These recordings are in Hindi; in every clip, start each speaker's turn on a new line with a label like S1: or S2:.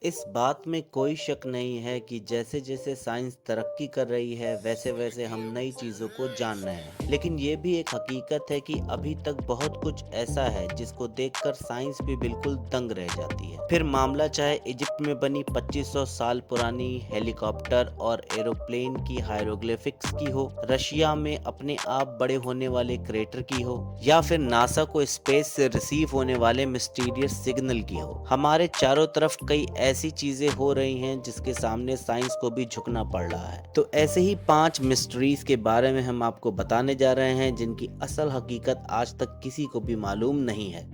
S1: इस बात में कोई शक नहीं है कि जैसे-जैसे साइंस तरक्की कर रही है, वैसे-वैसे हम नई चीज़ों को जान रहे हैं। लेकिन ये भी एक हकीकत है कि अभी तक बहुत कुछ ऐसा है जिसको देखकर साइंस भी बिल्कुल दंग रह जाती है। फिर मामला चाहे इजिप्ट में बनी 2500 साल पुरानी हेलीकॉप्टर और एरोप्लेन की हायरोग्लिफिक्स की हो, रशिया में अपने आप बड़े होने वाले क्रेटर की हो, या फिर नासा को स्पेस से रिसीव होने वाले मिस्टीरियस सिग्नल की हो। हमारे चारों तरफ कई ऐसी चीजें हो रही हैं जिसके सामने साइंस को भी झुकना पड़ रहा है। तो ऐसे ही 5 मिस्ट्रीज के बारे में हम आपको बताने जा रहे हैं जिनकी असल हकीकत आज तक किसी को भी मालूम नहीं है।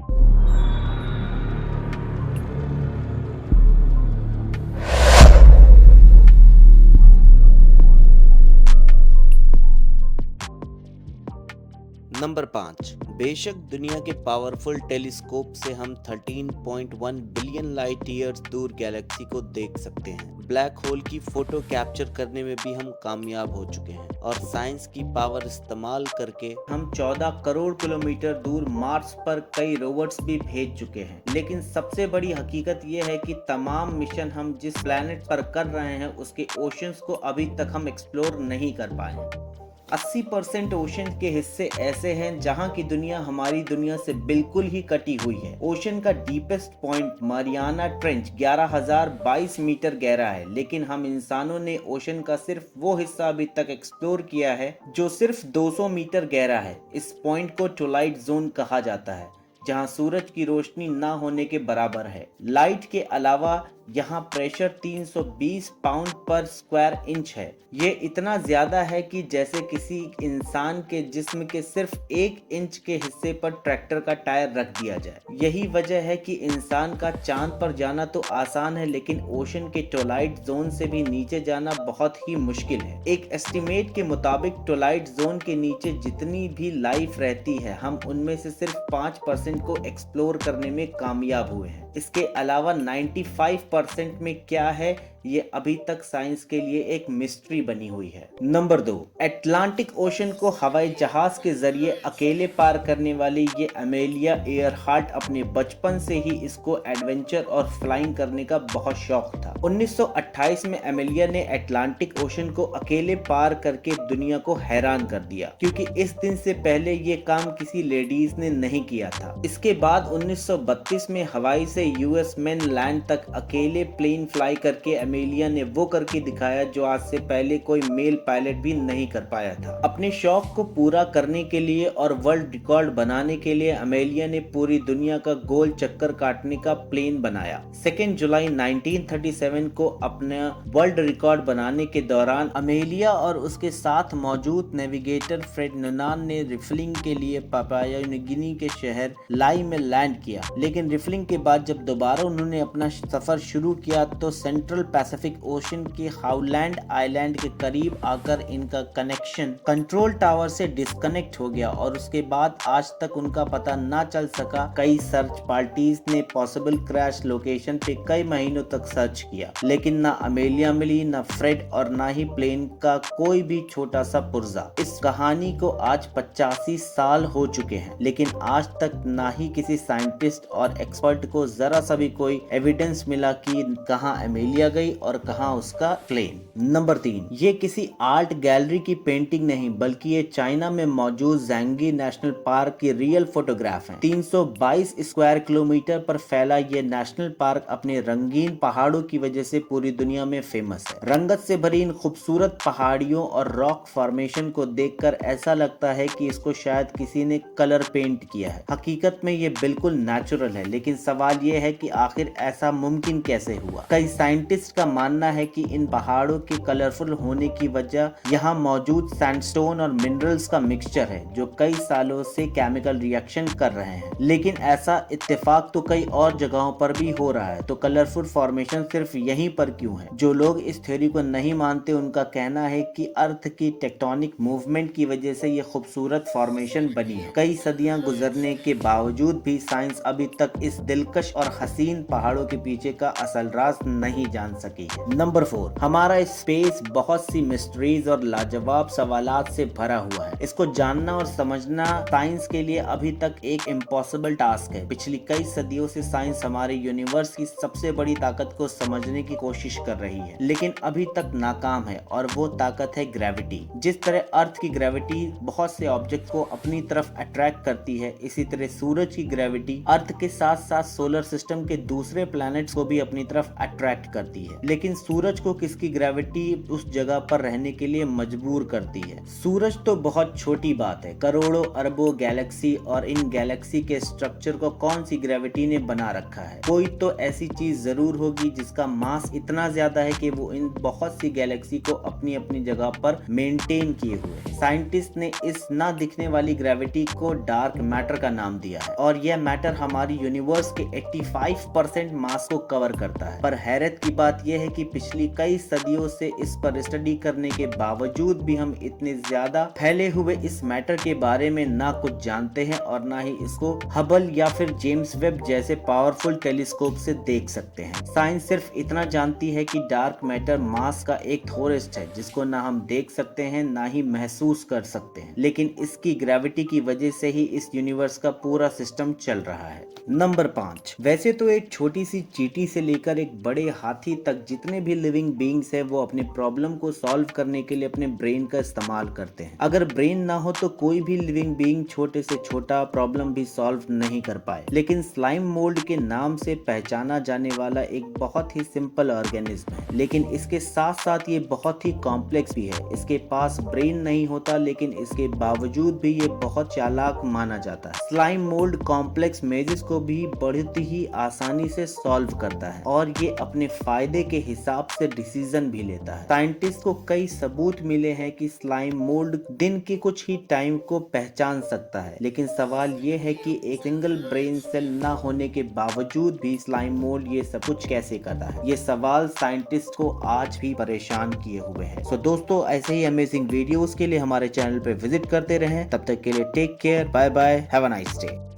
S1: नंबर 5। बेशक दुनिया के पावरफुल टेलीस्कोप से हम 13.1 बिलियन लाइट ईयर्स दूर गैलेक्सी को देख सकते हैं। ब्लैक होल की फोटो कैप्चर करने में भी हम कामयाब हो चुके हैं और साइंस की पावर इस्तेमाल करके हम 14 करोड़ किलोमीटर दूर मार्स पर कई रोवर्स भी भेज चुके हैं। लेकिन सबसे बड़ी हकीकत यह है कि तमाम मिशन हम जिस प्लेनेट पर कर रहे हैं उसके ओशंस को अभी तक हम एक्सप्लोर नहीं कर पाए हैं। 80% ओशन के हिस्से ऐसे हैं जहां की दुनिया हमारी दुनिया से बिल्कुल ही कटी हुई है। ओशन का deepest point Mariana Trench 11,022 metre गहरा है, लेकिन हम इंसानों ने ओशन का सिर्फ वो हिस्सा अभी तक एक्सप्लोर किया है जो सिर्फ 200 मीटर गहरा है। इस पॉइंट को ट्विलाइट जोन कहा जाता है, जहां सूरज की रोशनी ना होने के बराबर है। लाइट के अलावा यहाँ प्रेशर 320 पाउंड पर स्क्वायर इंच है। ये इतना ज्यादा है कि जैसे किसी इंसान के जिस्म के सिर्फ 1 इंच के हिस्से पर ट्रैक्टर का टायर रख दिया जाए। यही वजह है कि इंसान का चांद पर जाना तो आसान है, लेकिन ओशन के ट्विलाइट जोन से भी नीचे जाना बहुत ही मुश्किल है। एक एस्टिमेट के मुताबिक ट्विलाइट जोन के नीचे जितनी भी लाइफ रहती है, हम उनमें से सिर्फ 5% को एक्सप्लोर करने में कामयाब हुए हैं। इसके अलावा 95% में क्या है, ये अभी तक साइंस के लिए एक मिस्ट्री बनी हुई है। नंबर 2। अटलांटिक ओशन को हवाई जहाज के जरिए अकेले पार करने वाली ये अमेलिया एयरहार्ट अपने बचपन से ही इसको एडवेंचर और फ्लाइंग करने का बहुत शौक था। 1928 में अमेलिया ने अटलांटिक ओशन को अकेले पार करके दुनिया को हैरान कर दिया, क्योंकि इस दिन से पहले ये काम किसी लेडीज ने नहीं किया था। इसके बाद 1932 में हवाई से यूएस मेन लैंड तक अकेले प्लेन फ्लाई करके अमेलिया ने वो करके दिखाया जो आज से पहले कोई मेल पायलट भी नहीं कर पाया था। अपने शौक को पूरा करने के लिए और वर्ल्ड रिकॉर्ड बनाने के लिए अमेलिया ने पूरी दुनिया का गोल चक्कर काटने का प्लेन बनाया। 2 जुलाई 1937 को अपना वर्ल्ड रिकॉर्ड बनाने के दौरान अमेलिया और उसके साथ मौजूद नेविगेटर फ्रेड नोनान ने रिफलिंग के लिए पापुआ न्यू गिनी के शहर लाई में लैंड किया। लेकिन रिफलिंग के बाद जब दोबारा उन्होंने अपना सफर शुरू किया तो सेंट्रल पैसिफिक ओशन के हाउलैंड आइलैंड के करीब आकर इनका कनेक्शन कंट्रोल टावर से डिस्कनेक्ट हो गया और उसके बाद आज तक उनका पता ना चल सका। कई सर्च पार्टीज ने पॉसिबल क्रैश लोकेशन पे कई महीनों तक सर्च किया, लेकिन ना अमेलिया मिली, ना फ्रेड और ना ही प्लेन का कोई भी छोटा सा पुर्जा। इस कहानी को आज 85 साल हो चुके हैं, लेकिन आज तक ना ही किसी साइंटिस्ट और एक्सपर्ट को जरा सा भी कोई एविडेंस मिला कि कहां अमेलिया गई और कहां उसका प्लेन। नंबर 3। ये किसी आर्ट गैलरी की पेंटिंग नहीं, बल्कि ये चाइना में मौजूद ज़ैंगी नेशनल पार्क की रियल फोटोग्राफ है। 322 स्क्वायर किलोमीटर पर फैला ये नेशनल पार्क अपने रंगीन पहाड़ों की वजह से पूरी दुनिया में फेमस है। रंगत से भरी इन खूबसूरत पहाड़ियों और रॉक फॉर्मेशन को देखकर ऐसा लगता है कि इसको शायद किसी ने कलर पेंट किया है। हकीकत में ये बिल्कुल नेचुरल है, लेकिन सवाल ये है कि आखिर ऐसा मुमकिन कैसे हुआ। कई साइंटिस्ट का मानना है कि इन पहाड़ों के कलरफुल होने की वजह यहाँ मौजूद सैंडस्टोन और मिनरल्स का मिक्सचर है, जो कई सालों से केमिकल रिएक्शन कर रहे हैं। लेकिन ऐसा इत्तेफाक तो कई और जगहों पर भी हो रहा है, तो कलरफुल फॉर्मेशन सिर्फ यहीं पर क्यों है? जो लोग इस थ्योरी को नहीं मानते उनका कहना है कि अर्थ की टेक्टोनिक मूवमेंट की वजह से ये खूबसूरत फॉर्मेशन बनी है। कई सदियां गुजरने के बावजूद भी साइंस अभी तक इस दिलकश और हसीन पहाड़ों के पीछे का असल राज नहीं जान सकी है। नंबर 4, हमारा स्पेस बहुत सी मिस्ट्रीज और लाजवाब सवालात से भरा हुआ है। इसको जानना और समझना साइंस के लिए अभी तक एक इम्पॉसिबल टास्क है। पिछली कई सदियों से साइंस हमारे यूनिवर्स की सबसे बड़ी ताकत को समझने की कोशिश कर रही है, लेकिन अभी तक नाकाम है, और वो ताकत है ग्रेविटी। जिस तरह अर्थ की ग्रेविटी बहुत से ऑब्जेक्ट को अपनी तरफ अट्रैक्ट करती है, इसी तरह सूरज की ग्रेविटी अर्थ के साथ साथ सोलर सिस्टम के दूसरे प्लैनेट्स को भी अपनी तरफ अट्रैक्ट करती है। लेकिन सूरज को किसकी ग्रेविटी उस जगह पर रहने के लिए मजबूर करती है? सूरज तो बहुत छोटी बात है, करोड़ों अरबों गैलेक्सी, और इन गैलेक्सी के स्ट्रक्चर को कौन सी ग्रेविटी ने बना रखा है? कोई तो ऐसी चीज जरूर होगी जिसका मास इतना ज्यादा है कि वो इन बहुत सी गैलेक्सी को अपनी अपनी जगह पर मेंटेन किए हुए। साइंटिस्ट ने इस ना दिखने वाली ग्रेविटी को डार्क मैटर का नाम दिया है, और यह मैटर हमारी यूनिवर्स के 85% मास को कवर करता है। पर हैरत की बात यह है कि पिछली कई सदियों से इस पर स्टडी करने के बावजूद भी हम इतने ज्यादा फैले हुए इस मैटर के बारे में ना कुछ जानते हैं और ना ही इसको हबल या फिर जेम्स वेब जैसे पावरफुल टेलीस्कोप से देख सकते हैं। साइंस सिर्फ इतना जानती है कि डार्क मैटर मास का एक थोरेस्ट है जिसको ना हम देख सकते हैं ना ही महसूस कर सकते हैं, लेकिन इसकी ग्रेविटी की वजह से ही इस यूनिवर्स का पूरा सिस्टम चल रहा है। नंबर 5, वैसे तो एक छोटी सी चींटी से लेकर एक बड़े हाथी तक जितने भी लिविंग बीइंग्स है वो अपने प्रॉब्लम को सॉल्व करने के लिए अपने ब्रेन का इस्तेमाल करते हैं। अगर ब्रेन ना हो तो कोई भी लिविंग बीइंग छोटे से छोटा प्रॉब्लम भी सॉल्व नहीं कर पाए। लेकिन स्लाइम मोल्ड के नाम से पहचाना जाने वाला एक बहुत ही सिंपल ऑर्गेनिज्म है, लेकिन इसके साथ साथ ये बहुत ही कॉम्प्लेक्स भी है। इसके पास ब्रेन नहीं होता, लेकिन इसके बावजूद भी ये बहुत चालाक माना जाता है। स्लाइम मोल्ड कॉम्प्लेक्स मेजेस को भी बहुत ही आसानी से सॉल्व करता है, और ये अपने फायदे के हिसाब से डिसीजन भी लेता है। साइंटिस्ट को कई सबूत मिले हैं कि स्लाइम मोल्ड दिन के कुछ ही टाइम को पहचान सकता है, लेकिन सवाल ये है कि एक सिंगल ब्रेन सेल ना होने के बावजूद भी स्लाइम मोल्ड ये सब कुछ कैसे करता है? ये सवाल साइंटिस्ट को आज भी परेशान किए हुए है। सो दोस्तों, ऐसे ही अमेजिंग वीडियोस के लिए हमारे चैनल पे विजिट करते रहें। तब तक के लिए take care, bye bye, have a nice day.